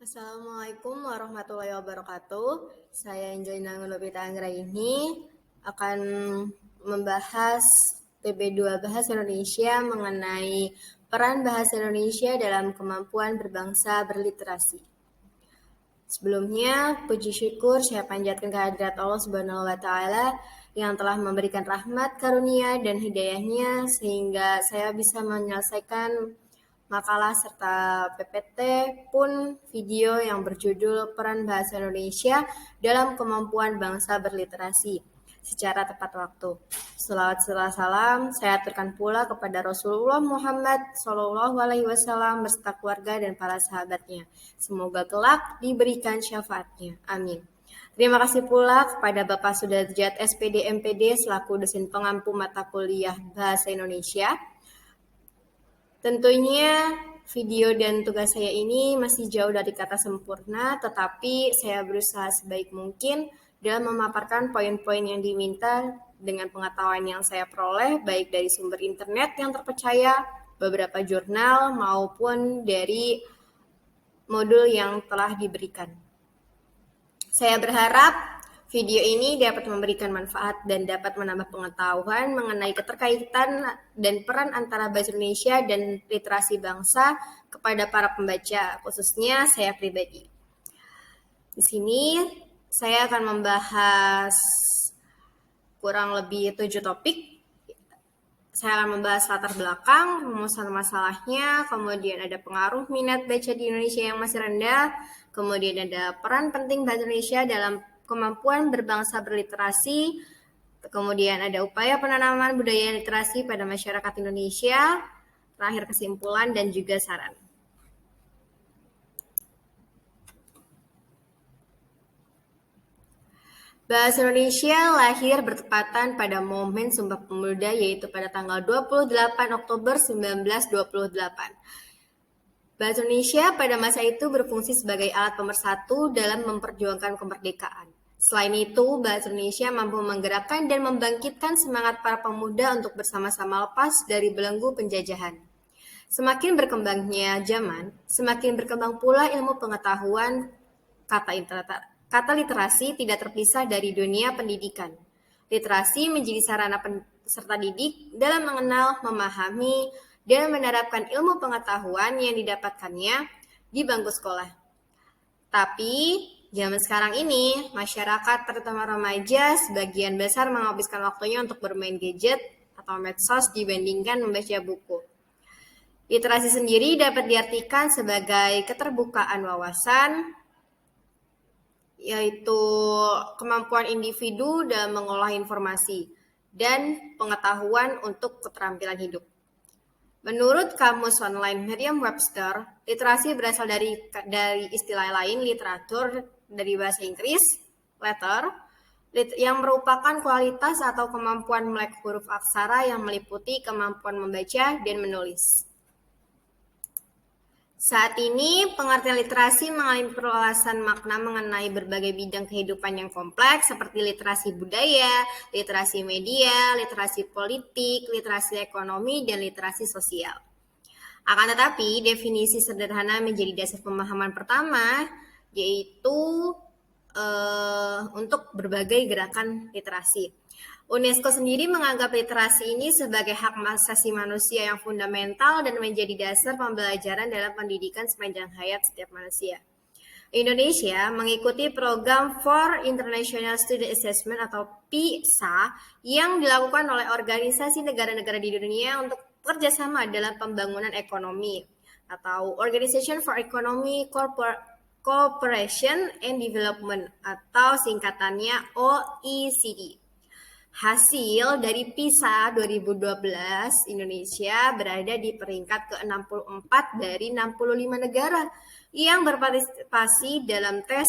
Assalamualaikum warahmatullahi wabarakatuh. Saya Angelina Nulupita Anggra ini akan membahas PB2 Bahasa Indonesia mengenai peran bahasa Indonesia dalam kemampuan berbangsa berliterasi. Sebelumnya, puji syukur saya panjatkan kehadirat Allah Subhanahu wa Ta'ala yang telah memberikan rahmat, karunia, dan hidayahnya sehingga saya bisa menyelesaikan makalah serta PPT pun video yang berjudul Peran Bahasa Indonesia dalam Kemampuan Bangsa Berliterasi secara tepat waktu. Selawat salam saya aturkan pula kepada Rasulullah Muhammad SAW beserta keluarga dan para sahabatnya. Semoga kelak diberikan syafaatnya. Amin. Terima kasih pula kepada Bapak Sudarjat SPD MPD selaku dosen pengampu mata kuliah Bahasa Indonesia. Tentunya video dan tugas saya ini masih jauh dari kata sempurna, tetapi saya berusaha sebaik mungkin dalam memaparkan poin-poin yang diminta dengan pengetahuan yang saya peroleh, baik dari sumber internet yang terpercaya, beberapa jurnal, maupun dari modul yang telah diberikan. Saya berharap video ini dapat memberikan manfaat dan dapat menambah pengetahuan mengenai keterkaitan dan peran antara bahasa Indonesia dan literasi bangsa kepada para pembaca, khususnya saya pribadi. Di sini saya akan membahas kurang lebih 7 topik. Saya akan membahas latar belakang, rumusan masalahnya, kemudian ada pengaruh minat baca di Indonesia yang masih rendah, kemudian ada peran penting bahasa Indonesia dalam kemampuan berbangsa berliterasi, kemudian ada upaya penanaman budaya literasi pada masyarakat Indonesia, terakhir kesimpulan dan juga saran. Bahasa Indonesia lahir bertepatan pada momen Sumpah Pemuda, yaitu pada tanggal 28 Oktober 1928. Bahasa Indonesia pada masa itu berfungsi sebagai alat pemersatu dalam memperjuangkan kemerdekaan. Selain itu, bahasa Indonesia mampu menggerakkan dan membangkitkan semangat para pemuda untuk bersama-sama lepas dari belenggu penjajahan. Semakin berkembangnya zaman, semakin berkembang pula ilmu pengetahuan. Kata literasi tidak terpisah dari dunia pendidikan. Literasi menjadi sarana peserta didik dalam mengenal, memahami, dan menerapkan ilmu pengetahuan yang didapatkannya di bangku sekolah. Tapi, zaman sekarang ini, masyarakat terutama remaja sebagian besar menghabiskan waktunya untuk bermain gadget atau medsos dibandingkan membaca buku. Literasi sendiri dapat diartikan sebagai keterbukaan wawasan, yaitu kemampuan individu dalam mengolah informasi dan pengetahuan untuk keterampilan hidup. Menurut Kamus Online Merriam-Webster, literasi berasal dari istilah lain literatur dari bahasa Inggris, letter, yang merupakan kualitas atau kemampuan melek huruf aksara yang meliputi kemampuan membaca dan menulis. Saat ini, pengertian literasi mengalami perluasan makna mengenai berbagai bidang kehidupan yang kompleks seperti literasi budaya, literasi media, literasi politik, literasi ekonomi, dan literasi sosial. Akan tetapi, definisi sederhana menjadi dasar pemahaman pertama, yaitu untuk berbagai gerakan literasi. UNESCO sendiri menganggap literasi ini sebagai hak asasi manusia yang fundamental dan menjadi dasar pembelajaran dalam pendidikan sepanjang hayat setiap manusia. Indonesia mengikuti program for International Student Assessment atau PISA yang dilakukan oleh organisasi negara-negara di dunia untuk kerjasama dalam pembangunan ekonomi atau Organization for Economic Cooperation and Development atau singkatannya OECD. Hasil dari PISA 2012, Indonesia berada di peringkat ke-64 dari 65 negara yang berpartisipasi dalam tes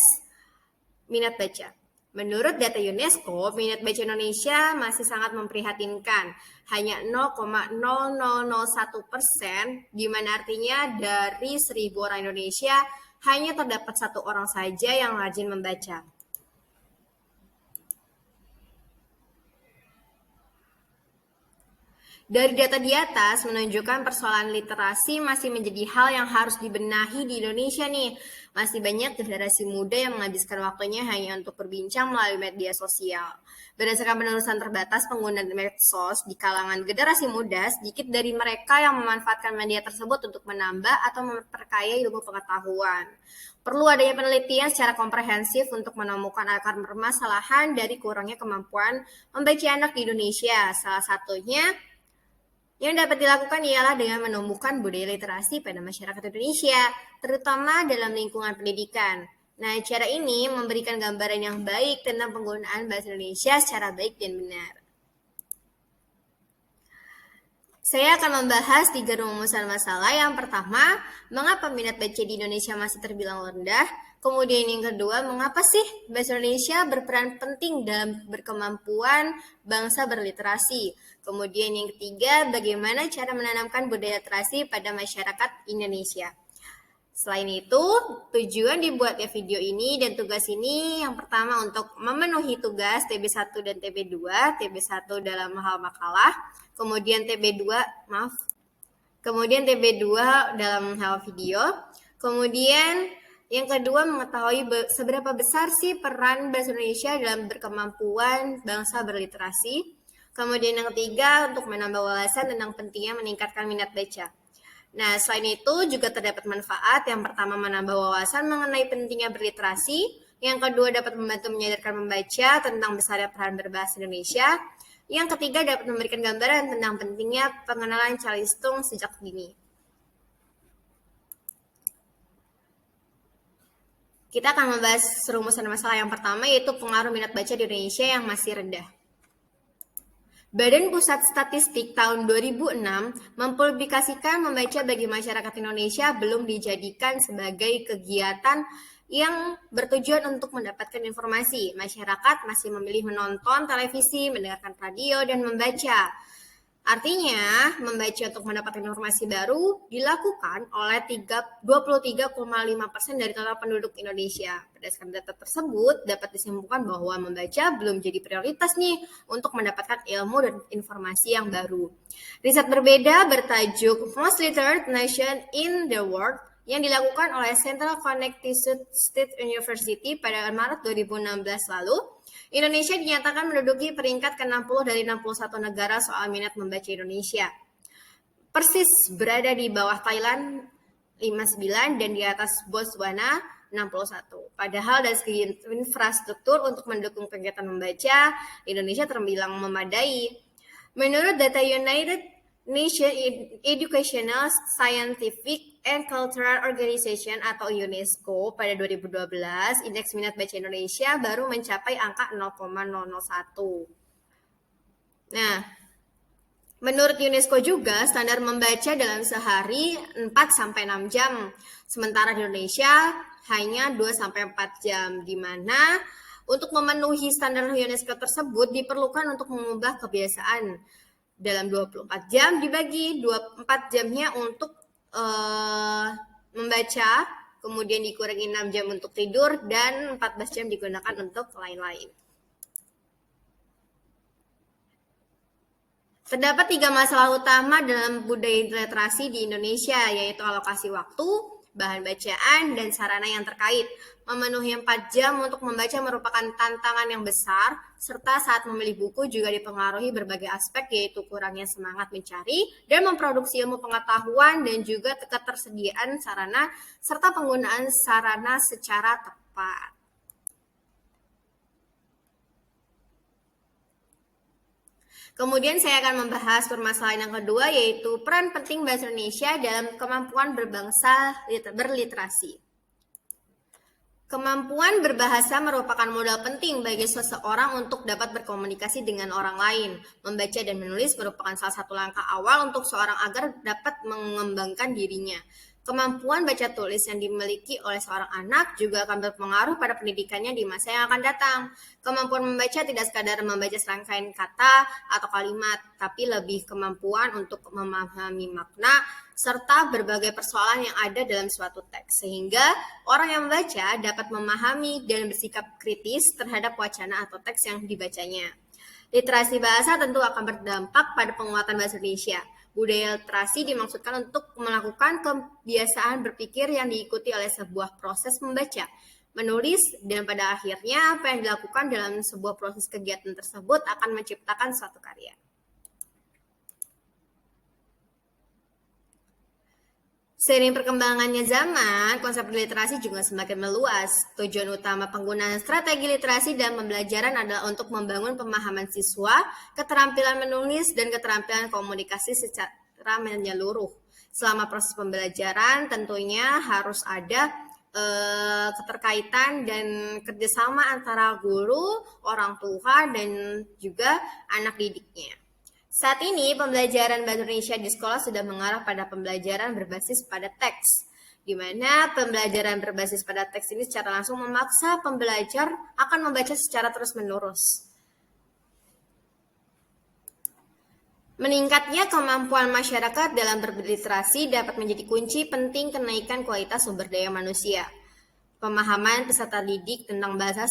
minat baca. Menurut data UNESCO, minat baca Indonesia masih sangat memprihatinkan, hanya 0,0001%, di mana artinya dari 1.000 orang Indonesia hanya terdapat 1 orang saja yang rajin membaca. Dari data di atas menunjukkan persoalan literasi masih menjadi hal yang harus dibenahi di Indonesia nih. Masih banyak generasi muda yang menghabiskan waktunya hanya untuk berbincang melalui media sosial. Berdasarkan penelusuran terbatas penggunaan medsos di kalangan generasi muda, sedikit dari mereka yang memanfaatkan media tersebut untuk menambah atau memperkaya ilmu pengetahuan. Perlu adanya penelitian secara komprehensif untuk menemukan akar permasalahan dari kurangnya kemampuan membaca anak di Indonesia. Salah satunya yang dapat dilakukan ialah dengan menumbuhkan budaya literasi pada masyarakat Indonesia, terutama dalam lingkungan pendidikan. Nah, cara ini memberikan gambaran yang baik tentang penggunaan bahasa Indonesia secara baik dan benar. Saya akan membahas 3 rumusan masalah. Yang pertama, mengapa minat baca di Indonesia masih terbilang rendah? Kemudian yang kedua, mengapa sih bahasa Indonesia berperan penting dalam berkemampuan bangsa berliterasi? Kemudian yang ketiga, bagaimana cara menanamkan budaya literasi pada masyarakat Indonesia? Selain itu, tujuan dibuatnya video ini dan tugas ini yang pertama untuk memenuhi tugas TB1 dan TB2, TB1 dalam hal makalah, kemudian kemudian TB2 dalam hal video, kemudian yang kedua mengetahui seberapa besar sih peran bahasa Indonesia dalam berkemampuan bangsa berliterasi, kemudian yang ketiga untuk menambah wawasan tentang pentingnya meningkatkan minat baca. Nah, selain itu juga terdapat manfaat. Yang pertama menambah wawasan mengenai pentingnya berliterasi. Yang kedua dapat membantu menyadarkan membaca tentang besarnya peran berbahasa Indonesia. Yang ketiga dapat memberikan gambaran tentang pentingnya pengenalan calistung sejak dini. Kita akan membahas rumusan masalah yang pertama yaitu pengaruh minat baca di Indonesia yang masih rendah. Badan Pusat Statistik tahun 2006 mempublikasikan membaca bagi masyarakat Indonesia belum dijadikan sebagai kegiatan yang bertujuan untuk mendapatkan informasi. Masyarakat masih memilih menonton televisi, mendengarkan radio, dan membaca. Artinya, membaca untuk mendapatkan informasi baru dilakukan oleh 23,5% dari total penduduk Indonesia. Berdasarkan data tersebut, dapat disimpulkan bahwa membaca belum jadi prioritas nih untuk mendapatkan ilmu dan informasi yang baru. Riset berbeda bertajuk Most Literate Nation in the World yang dilakukan oleh Central Connecticut State University pada Maret 2016 lalu, Indonesia dinyatakan menduduki peringkat ke-60 dari 61 negara soal minat membaca Indonesia. Persis berada di bawah Thailand 59 dan di atas Botswana 61. Padahal dari segi infrastruktur untuk mendukung kegiatan membaca, Indonesia terbilang memadai. Menurut data United Nations Educational, Scientific, and Cultural Organization atau UNESCO pada 2012, indeks minat baca Indonesia baru mencapai angka 0,001. Nah, menurut UNESCO juga, standar membaca dalam sehari 4-6 jam, sementara di Indonesia hanya 2-4 jam, di mana untuk memenuhi standar UNESCO tersebut diperlukan untuk mengubah kebiasaan dalam 24 jam dibagi 24 jamnya untuk membaca, kemudian dikurangi 6 jam untuk tidur, dan 14 jam digunakan untuk lain-lain. Terdapat 3 masalah utama dalam budaya literasi di Indonesia, yaitu alokasi waktu, bahan bacaan, dan sarana yang terkait. Memenuhi 4 jam untuk membaca merupakan tantangan yang besar, serta saat memilih buku juga dipengaruhi berbagai aspek, yaitu kurangnya semangat mencari dan memproduksi ilmu pengetahuan, dan juga ketersediaan sarana, serta penggunaan sarana secara tepat. Kemudian saya akan membahas permasalahan yang kedua, yaitu peran penting bahasa Indonesia dalam kemampuan berbangsa berliterasi. Kemampuan berbahasa merupakan modal penting bagi seseorang untuk dapat berkomunikasi dengan orang lain. Membaca dan menulis merupakan salah satu langkah awal untuk seorang agar dapat mengembangkan dirinya. Kemampuan baca tulis yang dimiliki oleh seorang anak juga akan berpengaruh pada pendidikannya di masa yang akan datang. Kemampuan membaca tidak sekadar membaca serangkaian kata atau kalimat, tapi lebih kemampuan untuk memahami makna serta berbagai persoalan yang ada dalam suatu teks, sehingga orang yang membaca dapat memahami dan bersikap kritis terhadap wacana atau teks yang dibacanya. Literasi bahasa tentu akan berdampak pada penguatan bahasa Indonesia. Budaya literasi dimaksudkan untuk melakukan kebiasaan berpikir yang diikuti oleh sebuah proses membaca, menulis, dan pada akhirnya apa yang dilakukan dalam sebuah proses kegiatan tersebut akan menciptakan suatu karya. Seiring perkembangannya zaman, konsep literasi juga semakin meluas. Tujuan utama penggunaan strategi literasi dan pembelajaran adalah untuk membangun pemahaman siswa, keterampilan menulis, dan keterampilan komunikasi secara menyeluruh. Selama proses pembelajaran, tentunya harus ada keterkaitan dan kerjasama antara guru, orang tua, dan juga anak didiknya. Saat ini, pembelajaran bahasa Indonesia di sekolah sudah mengarah pada pembelajaran berbasis pada teks, di mana pembelajaran berbasis pada teks ini secara langsung memaksa pembelajar akan membaca secara terus-menerus. Meningkatnya kemampuan masyarakat dalam berliterasi dapat menjadi kunci penting kenaikan kualitas sumber daya manusia. Pemahaman peserta didik tentang bahasa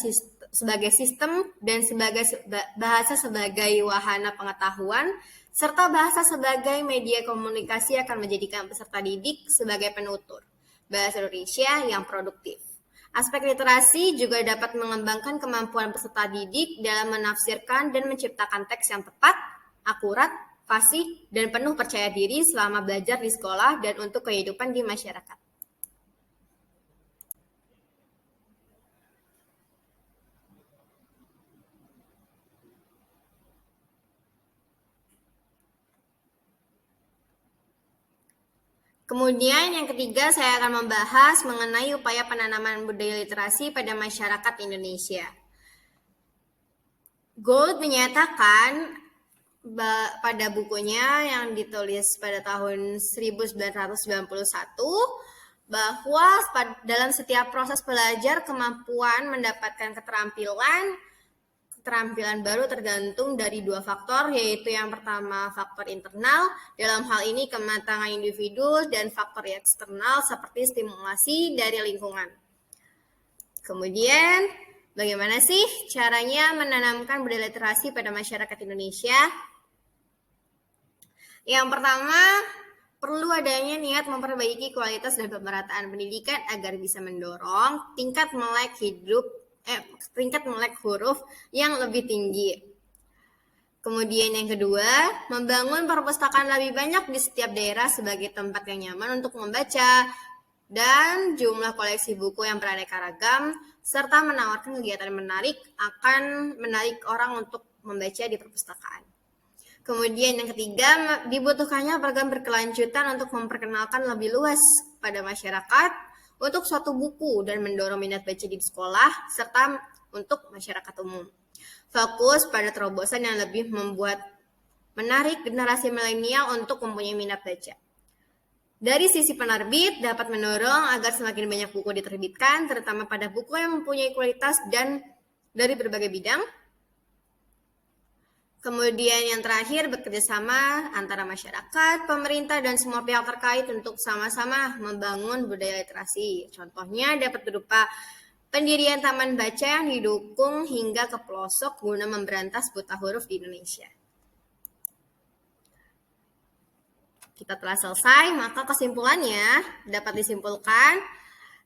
sebagai sistem dan bahasa sebagai wahana pengetahuan, serta bahasa sebagai media komunikasi akan menjadikan peserta didik sebagai penutur bahasa Indonesia yang produktif. Aspek literasi juga dapat mengembangkan kemampuan peserta didik dalam menafsirkan dan menciptakan teks yang tepat, akurat, fasih, dan penuh percaya diri selama belajar di sekolah dan untuk kehidupan di masyarakat. Kemudian yang ketiga, saya akan membahas mengenai upaya penanaman budaya literasi pada masyarakat Indonesia. Gould menyatakan pada bukunya yang ditulis pada tahun 1991 bahwa dalam setiap proses belajar kemampuan mendapatkan keterampilan baru tergantung dari dua faktor, yaitu yang pertama faktor internal, dalam hal ini kematangan individu, dan faktor eksternal seperti stimulasi dari lingkungan. Kemudian, bagaimana sih caranya menanamkan budaya literasi pada masyarakat Indonesia? Yang pertama, perlu adanya niat memperbaiki kualitas dan pemerataan pendidikan agar bisa mendorong tingkat melek huruf yang lebih tinggi. Kemudian yang kedua, membangun perpustakaan lebih banyak di setiap daerah sebagai tempat yang nyaman untuk membaca dan jumlah koleksi buku yang beraneka ragam, serta menawarkan kegiatan menarik akan menarik orang untuk membaca di perpustakaan. Kemudian yang ketiga, dibutuhkannya program berkelanjutan untuk memperkenalkan lebih luas pada masyarakat untuk suatu buku dan mendorong minat baca di sekolah serta untuk masyarakat umum. Fokus pada terobosan yang lebih membuat menarik generasi milenial untuk mempunyai minat baca. Dari sisi penerbit, dapat mendorong agar semakin banyak buku diterbitkan, terutama pada buku yang mempunyai kualitas dan dari berbagai bidang. Kemudian yang terakhir, bekerjasama antara masyarakat, pemerintah, dan semua pihak terkait untuk sama-sama membangun budaya literasi. Contohnya dapat berupa pendirian taman baca yang didukung hingga ke pelosok guna memberantas buta huruf di Indonesia. Kita telah selesai, maka kesimpulannya dapat disimpulkan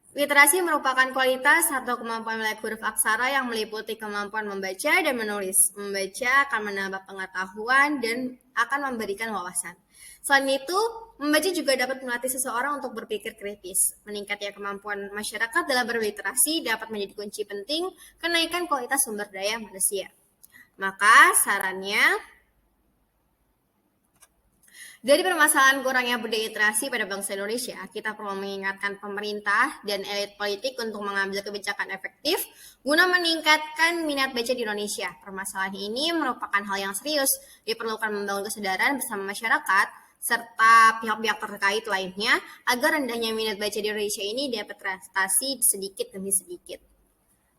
literasi merupakan kualitas atau kemampuan melek huruf aksara yang meliputi kemampuan membaca dan menulis. Membaca akan menambah pengetahuan dan akan memberikan wawasan. Selain itu, membaca juga dapat melatih seseorang untuk berpikir kritis. Meningkatnya kemampuan masyarakat dalam berliterasi dapat menjadi kunci penting kenaikan kualitas sumber daya manusia. Maka sarannya, dari permasalahan kurangnya budaya literasi pada bangsa Indonesia, kita perlu mengingatkan pemerintah dan elit politik untuk mengambil kebijakan efektif guna meningkatkan minat baca di Indonesia. Permasalahan ini merupakan hal yang serius, diperlukan membangun kesadaran bersama masyarakat serta pihak-pihak terkait lainnya agar rendahnya minat baca di Indonesia ini dapat teratasi sedikit demi sedikit,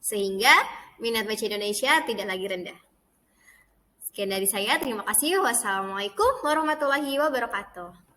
sehingga minat baca Indonesia tidak lagi rendah. Sekian dari saya, terima kasih. Wassalamualaikum warahmatullahi wabarakatuh.